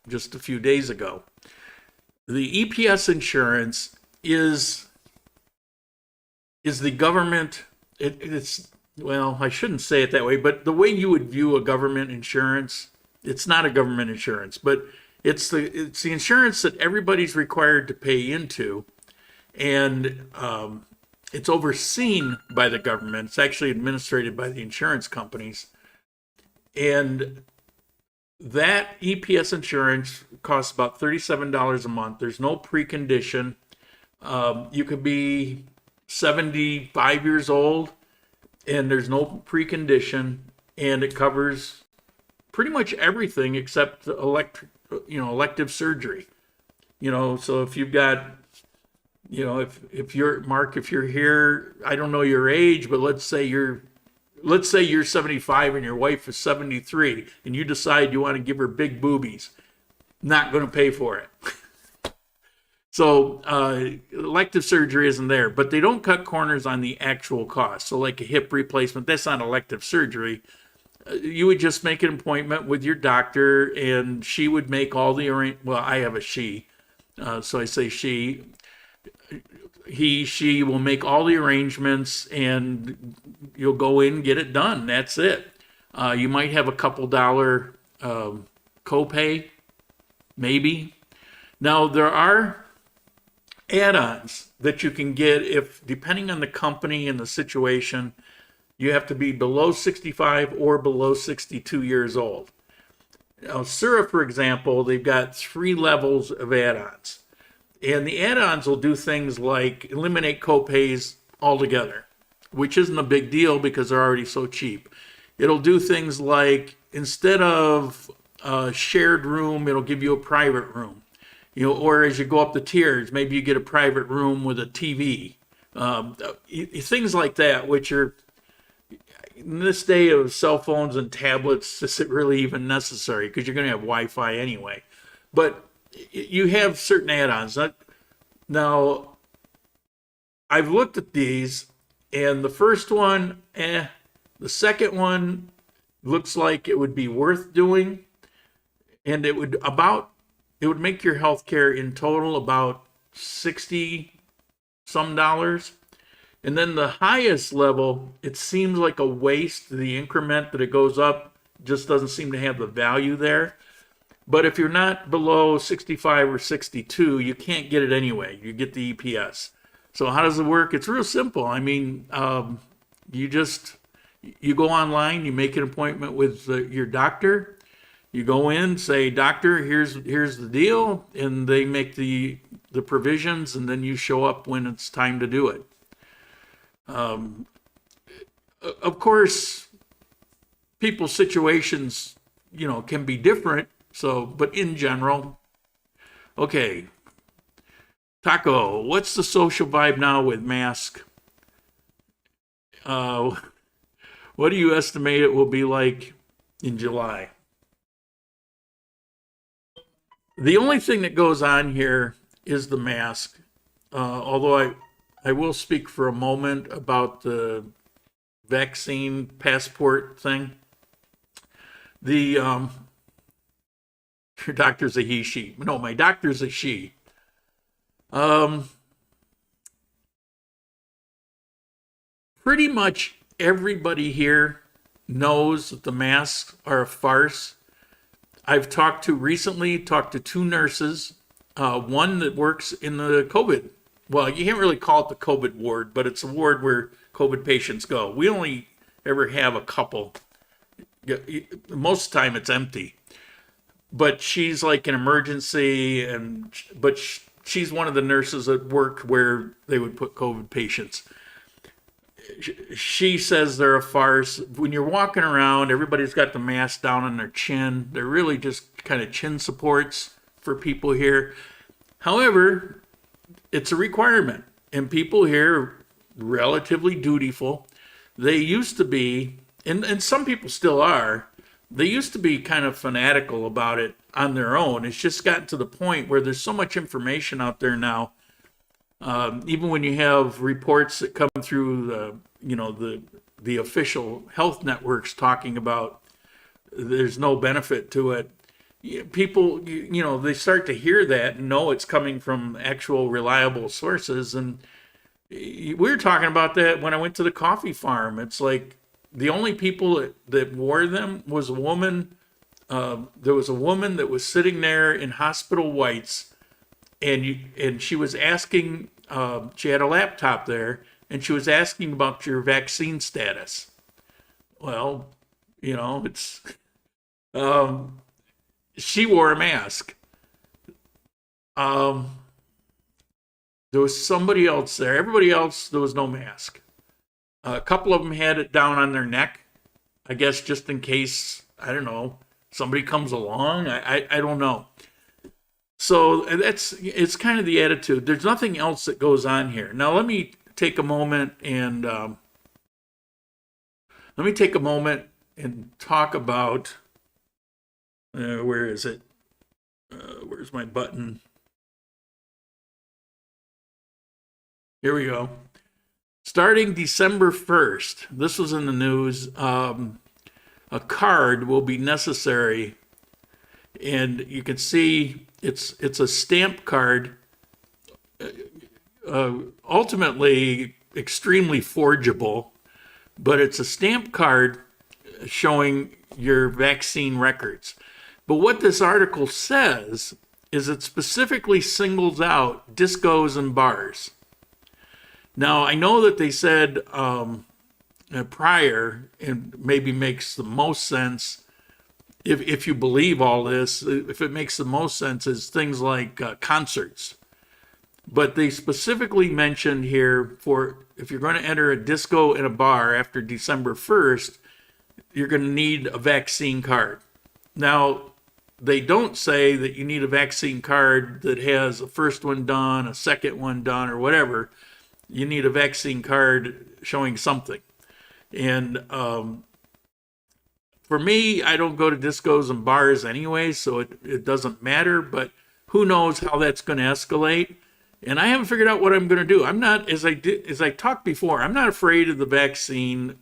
just a few days ago. The EPS insurance is the government. It's well, I shouldn't say it that way, but the way you would view a government insurance, it's not a government insurance, but it's the insurance that everybody's required to pay into, and it's overseen by the government. It's actually administered by the insurance companies. And that EPS insurance costs about $37 a month. There's no precondition. You could be 75 years old and there's no precondition, and it covers pretty much everything except elective surgery. So if you've got, if you're here, I don't know your age, but let's say you're 75 and your wife is 73 and you decide you want to give her big boobies, not going to pay for it. So elective surgery isn't there, but they don't cut corners on the actual cost. So like a hip replacement, that's not elective surgery. You would just make an appointment with your doctor and she would make all the well, I have a she, so I say she. she will make all the arrangements, and you'll go in and get it done. That's it. You might have a couple dollar copay, maybe. Now, there are add-ons that you can get if, depending on the company and the situation, you have to be below 65 or below 62 years old. Now, Sura, for example, they've got 3 levels of add-ons. And the add-ons will do things like eliminate copays altogether, which isn't a big deal because they're already so cheap. It'll do things like, instead of a shared room, it'll give you a private room. Or as you go up the tiers, maybe you get a private room with a TV. Things like that, which are, in this day of cell phones and tablets, is it really even necessary? Because you're going to have Wi-Fi anyway. But you have certain add-ons. Now, I've looked at these, and the first one, the second one looks like it would be worth doing, and it would make your health care in total about $60 some. And then the highest level, it seems like a waste. The increment that it goes up just doesn't seem to have the value there. But if you're not below 65 or 62, you can't get it anyway. You get the EPS. So how does it work? It's real simple. I mean, you go online, you make an appointment with your doctor. You go in, say, doctor, here's the deal, and they make the provisions, and then you show up when it's time to do it. Of course, people's situations, can be different. So, but in general, okay. Taco, what's the social vibe now with mask? What do you estimate it will be like in July? The only thing that goes on here is the mask. Although I will speak for a moment about the vaccine passport thing. Your doctor's a he, she. No, my doctor's a she. Pretty much everybody here knows that the masks are a farce. I've talked to 2 nurses, one that works in the COVID. Well, you can't really call it the COVID ward, but it's a ward where COVID patients go. We only ever have a couple. Most of the time it's empty. But she's like an emergency, but she's one of the nurses at work where they would put COVID patients. She says they're a farce. When you're walking around, everybody's got the mask down on their chin. They're really just kind of chin supports for people here. However, it's a requirement, and people here are relatively dutiful. They used to be, and some people still are, they used to be kind of fanatical about it on their own. It's just gotten to the point where there's so much information out there now. Even when you have reports that come through the official health networks talking about there's no benefit to it, people, they start to hear that and know it's coming from actual reliable sources. And we were talking about that when I went to the coffee farm. It's like the only people that wore them was a woman. There was a woman that was sitting there in hospital whites, and she was asking, she had a laptop there, and she was asking about your vaccine status. Well, it's, she wore a mask. There was somebody else there. Everybody else, there was no mask. A couple of them had it down on their neck, I guess just in case, I don't know, somebody comes along. I don't know. So it's kind of the attitude. There's nothing else that goes on here. Now let me take a moment and talk about where is it? Where's my button? Here we go. Starting December 1st, this was in the news, a card will be necessary, and you can see it's a stamp card ultimately extremely forgeable, but it's a stamp card showing your vaccine records. But what this article says is it specifically singles out discos and bars. Now, I know that they said prior, and maybe makes the most sense, if you believe all this, if it makes the most sense, is things like concerts. But they specifically mentioned here for if you're going to enter a disco in a bar after December 1st, you're going to need a vaccine card. Now, they don't say that you need a vaccine card that has a first one done, a second one done, or whatever. You need a vaccine card showing something. And for me, I don't go to discos and bars anyway, so it doesn't matter. But who knows how that's going to escalate. And I haven't figured out what I'm going to do. I'm not, as I talked before, I'm not afraid of the vaccine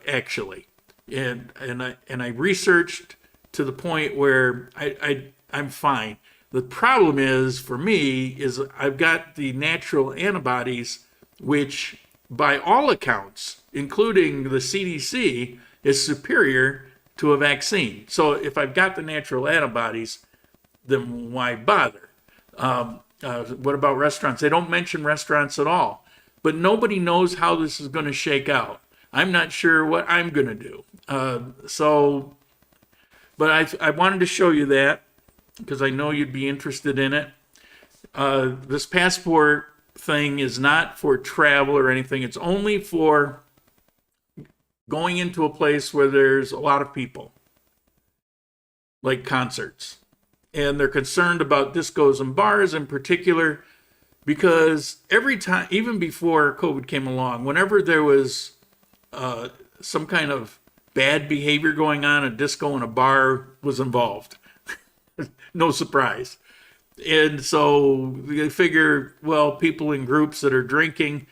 actually. And I researched to the point where I'm fine. The problem is for me is I've got the natural antibodies, which by all accounts, including the CDC, is superior to a vaccine. So if I've got the natural antibodies, then why bother? What about restaurants? They don't mention restaurants at all. But nobody knows how this is going to shake out. I'm not sure what I'm going to do. But I wanted to show you that because I know you'd be interested in it. This passport thing is not for travel or anything. It's only for going into a place where there's a lot of people, like concerts. And they're concerned about discos and bars in particular because every time, even before COVID came along, whenever there was some kind of bad behavior going on, a disco and a bar was involved. No surprise. And so they figure, well, people in groups that are drinking,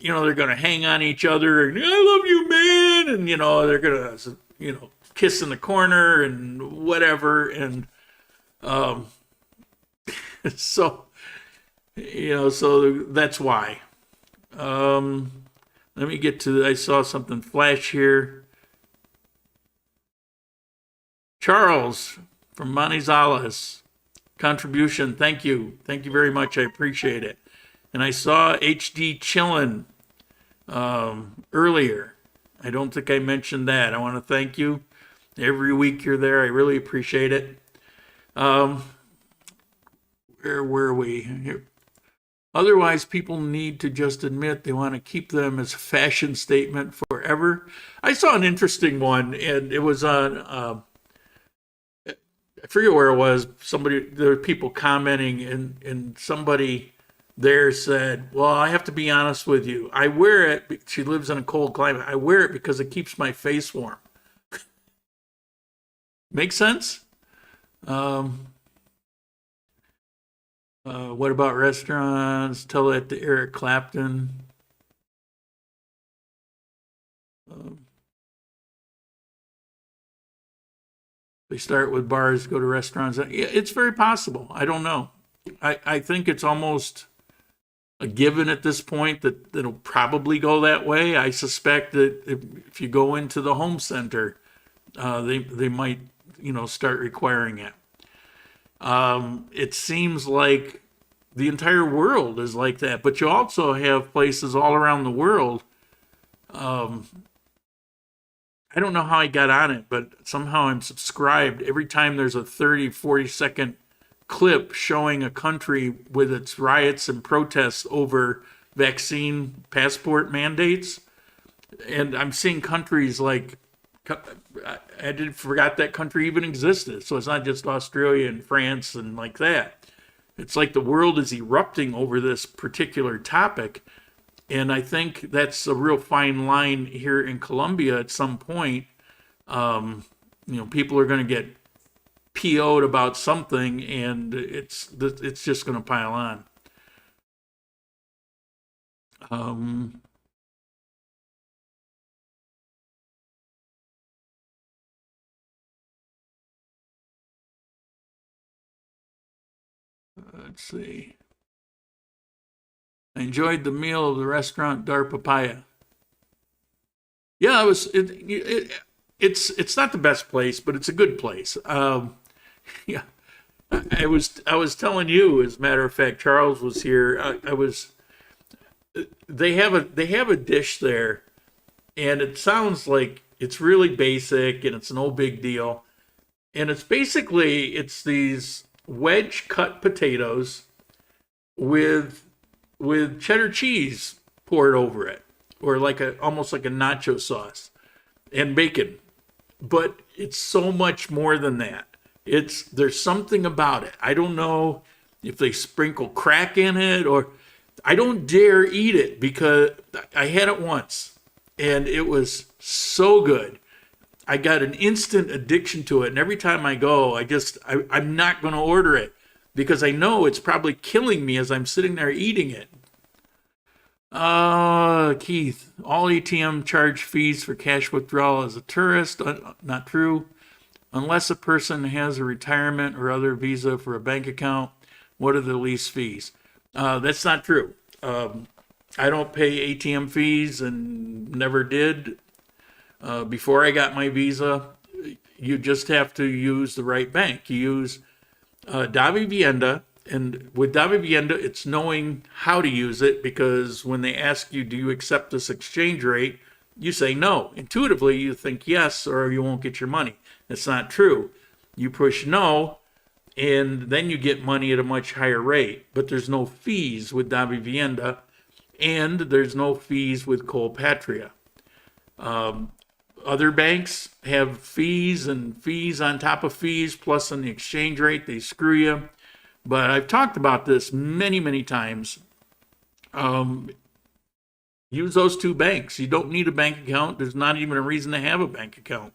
they're going to hang on each other and, I love you, man. And, they're going to, kiss in the corner and whatever. And so that's why. Let me get to, I saw something flash here. Charles from Manizales, contribution. Thank you. Thank you very much. I appreciate it. And I saw Hdchillin earlier. I don't think I mentioned that. I want to thank you. Every week you're there. I really appreciate it. Where were we? Here. Otherwise, people need to just admit they want to keep them as a fashion statement forever. I saw an interesting one, and it was on, I forget where it was. There were people commenting, and somebody there said, well, I have to be honest with you. I wear it. She lives in a cold climate. I wear it because it keeps my face warm. Make sense? What about restaurants? Tell that to Eric Clapton. They start with bars, go to restaurants. Yeah, it's very possible. I don't know. I think it's almost a given at this point that it'll probably go that way. I suspect that if you go into the home center, they might, start requiring it. It seems like the entire world is like that, but you also have places all around the world. I don't know how I got on it, but somehow I'm subscribed. Every time there's a 30, 40-second clip showing a country with its riots and protests over vaccine passport mandates, and I'm seeing countries like, I forgot that country even existed. So it's not just Australia and France and like that. It's like the world is erupting over this particular topic. And I think that's a real fine line here in Colombia at some point. People are going to get PO'd about something, and it's just going to pile on. Let's see. I enjoyed the meal of the restaurant Dar Papaya. Yeah, it's not the best place, but it's a good place. Yeah, I was telling you, as a matter of fact, Charles was here. They have a dish there, and it sounds like it's really basic and it's no big deal. And it's these wedge cut potatoes with cheddar cheese poured over it, or almost like a nacho sauce, and bacon. But it's so much more than that. There's something about it. I don't know if they sprinkle crack in it, or I don't dare eat it because I had it once and it was so good. I got an instant addiction to it, and every time I go, I'm not going to order it because I know it's probably killing me as I'm sitting there eating it. Keith, all ATM charge fees for cash withdrawal as a tourist. Not true. Unless a person has a retirement or other visa for a bank account, what are the least fees? That's not true. I don't pay ATM fees and never did. Before I got my visa, you just have to use the right bank. You use Davivienda, and with Davivienda, it's knowing how to use it, because when they ask you, do you accept this exchange rate, you say no. Intuitively, you think yes, or you won't get your money. That's not true. You push no, and then you get money at a much higher rate. But there's no fees with Davivienda, and there's no fees with Colpatria. Other banks have fees and fees on top of fees, plus on the exchange rate, they screw you. But I've talked about this many, many times. Use those two banks. You don't need a bank account. There's not even a reason to have a bank account.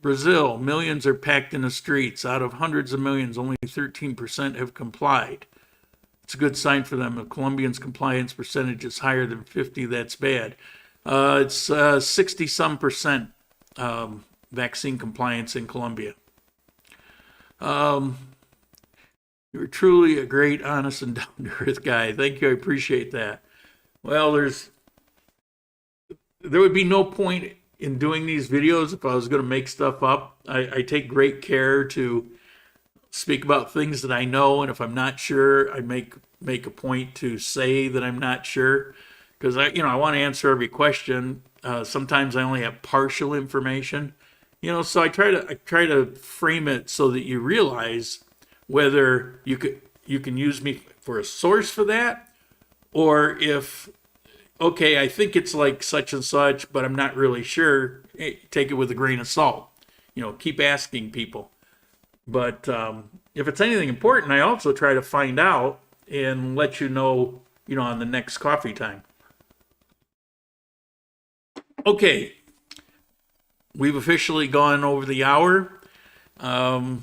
Brazil, millions are packed in the streets. Out of hundreds of millions, only 13% have complied. It's a good sign for them. If Colombians' compliance percentage is higher than 50, that's bad. It's 60-some percent vaccine compliance in Colombia. You're truly a great, honest, and down-to-earth guy. Thank you. I appreciate that. Well, there would be no point in doing these videos if I was going to make stuff up. I take great care to speak about things that I know, and if I'm not sure, I make a point to say that I'm not sure, because I want to answer every question. Sometimes I only have partial information, so I try to frame it so that you realize whether you can use me for a source for that, or if, okay, I think it's like such and such, but I'm not really sure. Take it with a grain of salt. Keep asking people. But if it's anything important, I also try to find out and let you know, on the next coffee time. Okay, we've officially gone over the hour. We'll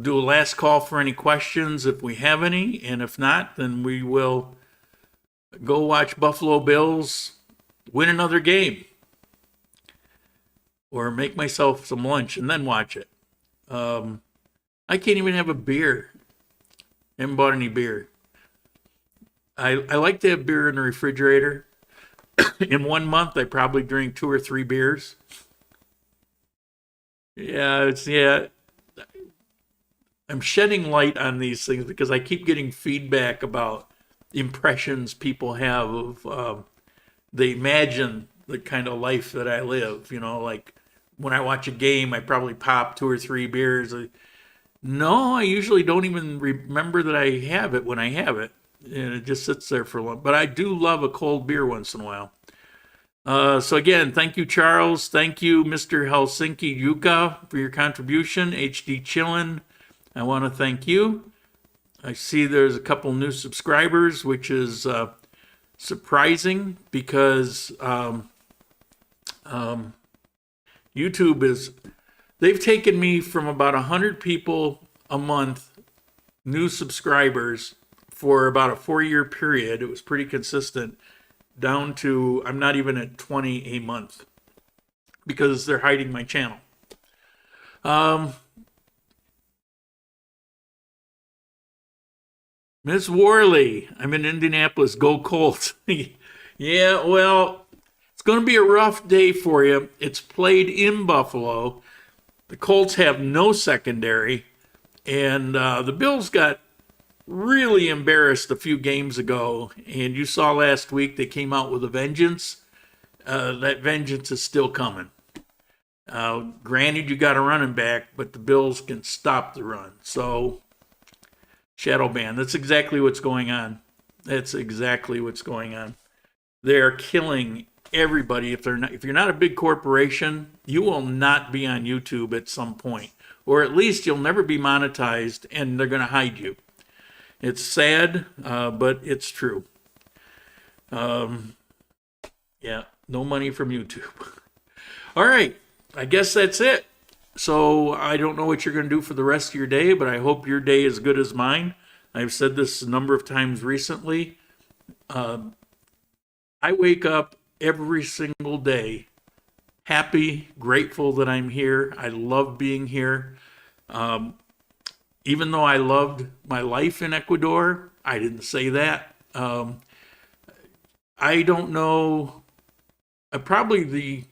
do a last call for any questions if we have any, and if not, then we will go watch Buffalo Bills win another game, or make myself some lunch and then watch it. I can't even have a beer. I haven't bought any beer. I like to have beer in the refrigerator. In 1 month, I probably drink 2 or 3 beers. Yeah, I'm shedding light on these things because I keep getting feedback about impressions people have of, they imagine the kind of life that I live. Like when I watch a game, I probably pop 2 or 3 beers. No, I usually don't even remember that I have it when I have it. And it just sits there for long. But I do love a cold beer once in a while. So again, thank you, Charles. Thank you, Mr. Helsinki Yuka, for your contribution. Hdchillin, I want to thank you. I see there's a couple new subscribers, which is surprising because YouTube they've taken me from about 100 people a month, new subscribers, for about a 4-year period. It was pretty consistent, down to I'm not even at 20 a month because they're hiding my channel. Miss Worley, I'm in Indianapolis. Go Colts. Yeah, well, it's going to be a rough day for you. It's played in Buffalo. The Colts have no secondary, and the Bills got really embarrassed a few games ago. And you saw last week they came out with a vengeance. That vengeance is still coming. Granted, you got a running back, but the Bills can stop the run. So, shadow ban. That's exactly what's going on. That's exactly what's going on. They're killing everybody. If you're not a big corporation, you will not be on YouTube at some point, or at least you'll never be monetized, and they're going to hide you. It's sad, but it's true. Yeah, no money from YouTube. All right, I guess that's it. So I don't know what you're going to do for the rest of your day, but I hope your day is good as mine. I've said this a number of times recently. I wake up every single day happy, grateful that I'm here. I love being here. Even though I loved my life in Ecuador, I didn't say that. I don't know. Probably the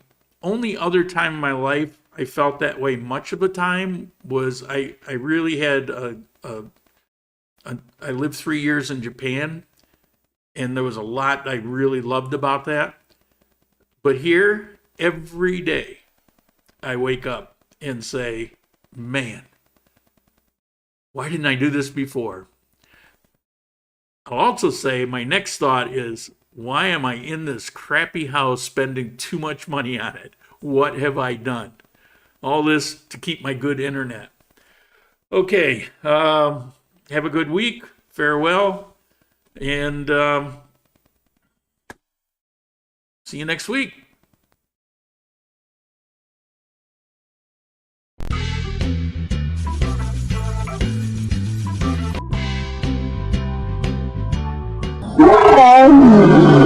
only other time in my life I felt that way much of the time was I really had I lived 3 years in Japan, and there was a lot I really loved about that. But here, every day, I wake up and say, man, why didn't I do this before? I'll also say my next thought is, why am I in this crappy house spending too much money on it? What have I done? All this to keep my good internet. Okay, have a good week. Farewell. And see you next week. Oh.